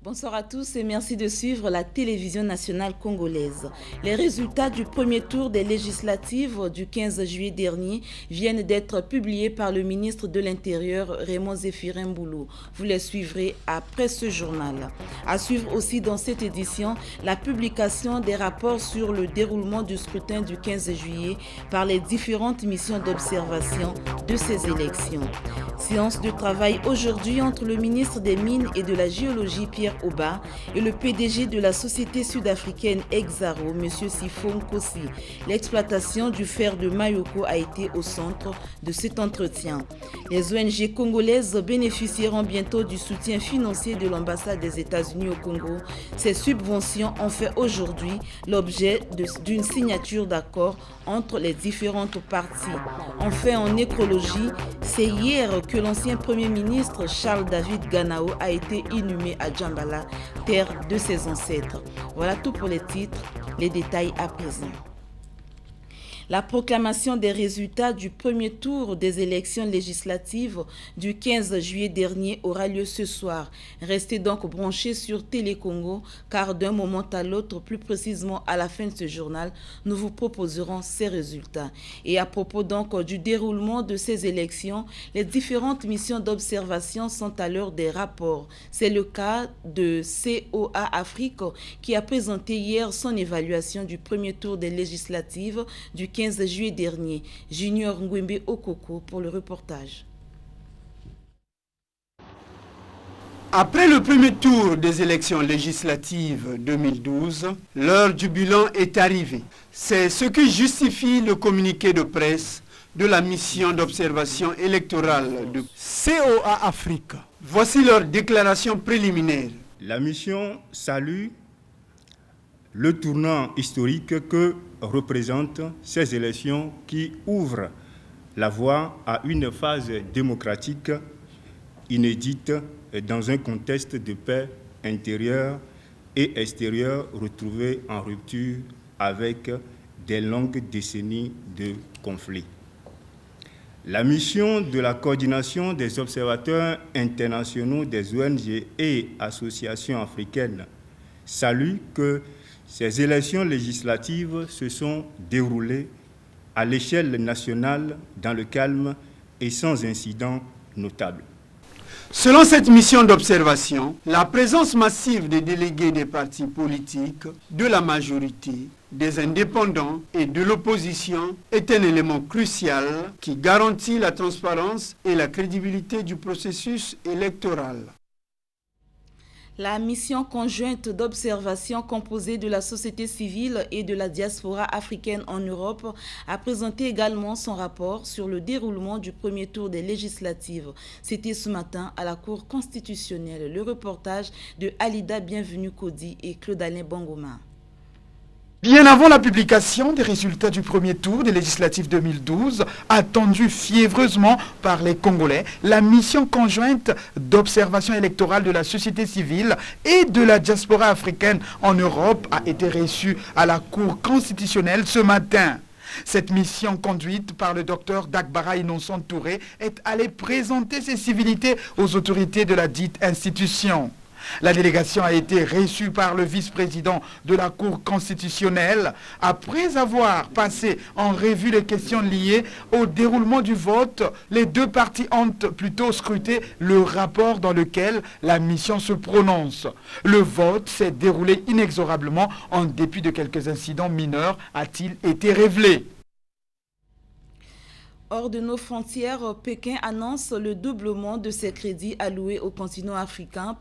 Bonsoir à tous et merci de suivre la télévision nationale congolaise. Les résultats du premier tour des législatives du 15 juillet dernier viennent d'être publiés par le ministre de l'Intérieur Raymond Zéphirin Boulou. Vous les suivrez après ce journal. À suivre aussi dans cette édition la publication des rapports sur le déroulement du scrutin du 15 juillet par les différentes missions d'observation de ces élections. Séance de travail aujourd'hui entre le ministre des Mines et de la Géologie Pierre Oba et le PDG de la société sud-africaine Exaro, M. Sifon Kossi. L'exploitation du fer de Mayoko a été au centre de cet entretien. Les ONG congolaises bénéficieront bientôt du soutien financier de l'ambassade des États-Unis au Congo. Ces subventions ont fait aujourd'hui l'objet d'une signature d'accord entre les différentes parties. Enfin, en écologie, c'est hier que l'ancien Premier ministre Charles David Ganao a été inhumé à Djambala, terre de ses ancêtres. Voilà tout pour les titres, les détails à présent. La proclamation des résultats du premier tour des élections législatives du 15 juillet dernier aura lieu ce soir. Restez donc branchés sur Télé Congo car d'un moment à l'autre, plus précisément à la fin de ce journal, nous vous proposerons ces résultats. Et à propos donc du déroulement de ces élections, les différentes missions d'observation sont à l'heure des rapports. C'est le cas de COA Afrique qui a présenté hier son évaluation du premier tour des législatives du 15 juillet dernier. Junior Ngwembe Okoko pour le reportage. Après le premier tour des élections législatives 2012, l'heure du bilan est arrivée. C'est ce qui justifie le communiqué de presse de la mission d'observation électorale de COA Afrique. Voici leur déclaration préliminaire. La mission salue le tournant historique que représentent ces élections qui ouvrent la voie à une phase démocratique inédite dans un contexte de paix intérieure et extérieure retrouvée en rupture avec des longues décennies de conflits. La mission de la coordination des observateurs internationaux des ONG et associations africaines salue que ces élections législatives se sont déroulées à l'échelle nationale dans le calme et sans incident notable. Selon cette mission d'observation, la présence massive des délégués des partis politiques, de la majorité, des indépendants et de l'opposition est un élément crucial qui garantit la transparence et la crédibilité du processus électoral. La mission conjointe d'observation composée de la société civile et de la diaspora africaine en Europe a présenté également son rapport sur le déroulement du premier tour des législatives. C'était ce matin à la Cour constitutionnelle. Le reportage de Alida Bienvenue Kodi et Claude-Alain Bangoma. Bien avant la publication des résultats du premier tour des législatives 2012, attendue fiévreusement par les Congolais, la mission conjointe d'observation électorale de la société civile et de la diaspora africaine en Europe a été reçue à la Cour constitutionnelle ce matin. Cette mission conduite par le docteur Dagbara Innocent Touré est allée présenter ses civilités aux autorités de la dite institution. La délégation a été reçue par le vice-président de la Cour constitutionnelle. Après avoir passé en revue les questions liées au déroulement du vote, les deux parties ont plutôt scruté le rapport dans lequel la mission se prononce. Le vote s'est déroulé inexorablement en dépit de quelques incidents mineurs, a-t-il été révélé. Hors de nos frontières, Pékin annonce le doublement de ses crédits alloués au continent africain,